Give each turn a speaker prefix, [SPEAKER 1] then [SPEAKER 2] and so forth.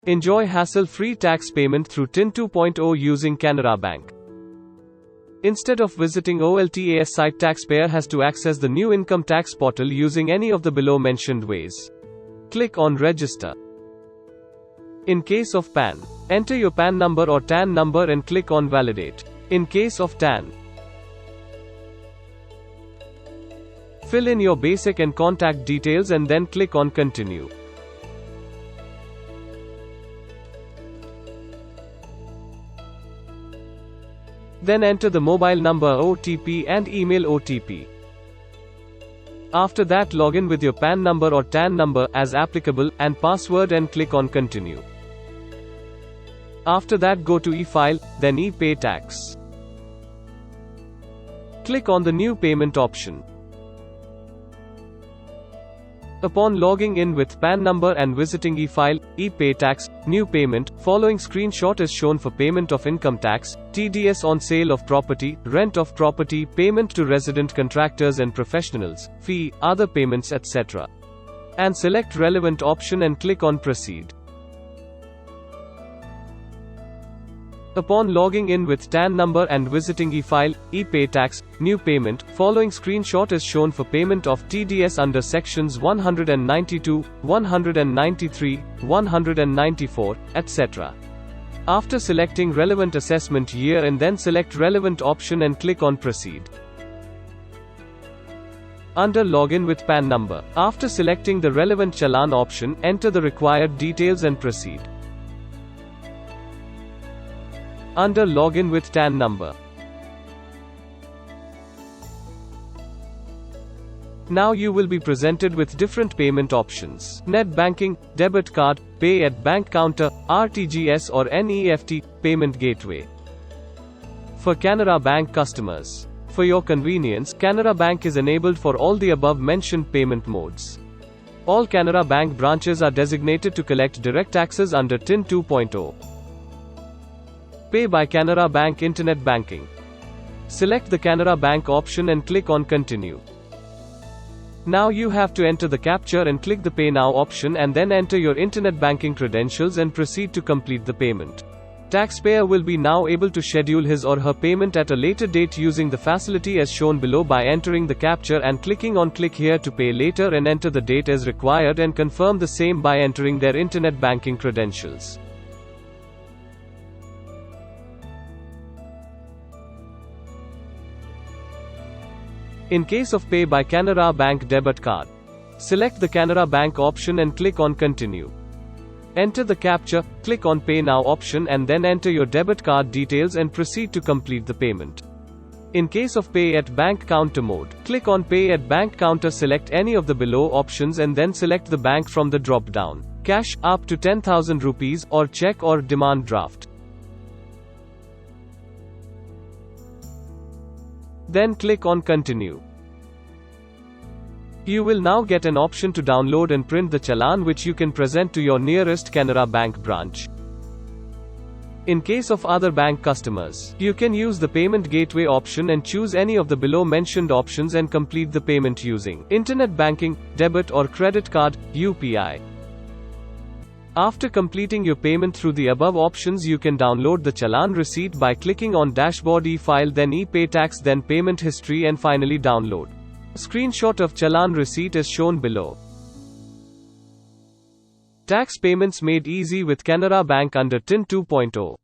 [SPEAKER 1] Enjoy hassle-free tax payment through TIN 2.0 using Canara Bank. Instead of visiting OLTAS site, taxpayer has to access the new income tax portal using any of the below mentioned ways. Click on Register. In case of PAN, enter your PAN number or TAN number and click on Validate. In case of TAN, fill in your basic and contact details and then click on Continue. Then enter the mobile number OTP and email OTP. After that, log in with your PAN number or TAN number, as applicable, and password and click on Continue. After that, go to e-file, then e-pay tax. Click on the new payment option. Upon logging in with PAN number and visiting e-file, e-pay tax, new payment, following screenshot is shown for payment of income tax, TDS on sale of property, rent of property, payment to resident contractors and professionals, fee, other payments, etc. And select relevant option and click on Proceed. Upon logging in with TAN number and visiting e-file, e-pay tax, new payment, following screenshot is shown for payment of TDS under sections 192, 193, 194, etc. After selecting relevant assessment year and then select relevant option and click on Proceed. Under Login with PAN number, after selecting the relevant challan option, enter the required details and proceed. Under Login with TAN number. Now you will be presented with different payment options: net banking, debit card, pay at bank counter, RTGS or NEFT, payment gateway. For Canara Bank customers. For your convenience, Canara Bank is enabled for all the above mentioned payment modes. All Canara Bank branches are designated to collect direct taxes under TIN 2.0. Pay by Canara Bank Internet Banking. Select the Canara Bank option and click on Continue. Now you have to enter the captcha and click the Pay Now option and then enter your internet banking credentials and proceed to complete the payment. Taxpayer will be now able to schedule his or her payment at a later date using the facility as shown below by entering the captcha and clicking on Click Here to pay later and enter the date as required and confirm the same by entering their internet banking credentials. In case of Pay by Canara Bank debit card, select the Canara Bank option and click on Continue. Enter the captcha, click on Pay Now option and then enter your debit card details and proceed to complete the payment. In case of Pay at Bank Counter mode, click on Pay at Bank Counter, select any of the below options and then select the bank from the drop-down: cash, up to 10,000 rupees, or check or demand draft. Then click on Continue. You will now get an option to download and print the challan which you can present to your nearest Canara Bank branch. In case of other bank customers, you can use the Payment Gateway option and choose any of the below mentioned options and complete the payment using internet banking, debit or credit card, UPI. After completing your payment through the above options, you can download the challan receipt by clicking on Dashboard e-file, then e-pay tax, then payment history and finally download. A screenshot of challan receipt is shown below. Tax payments made easy with Canara Bank under TIN 2.0.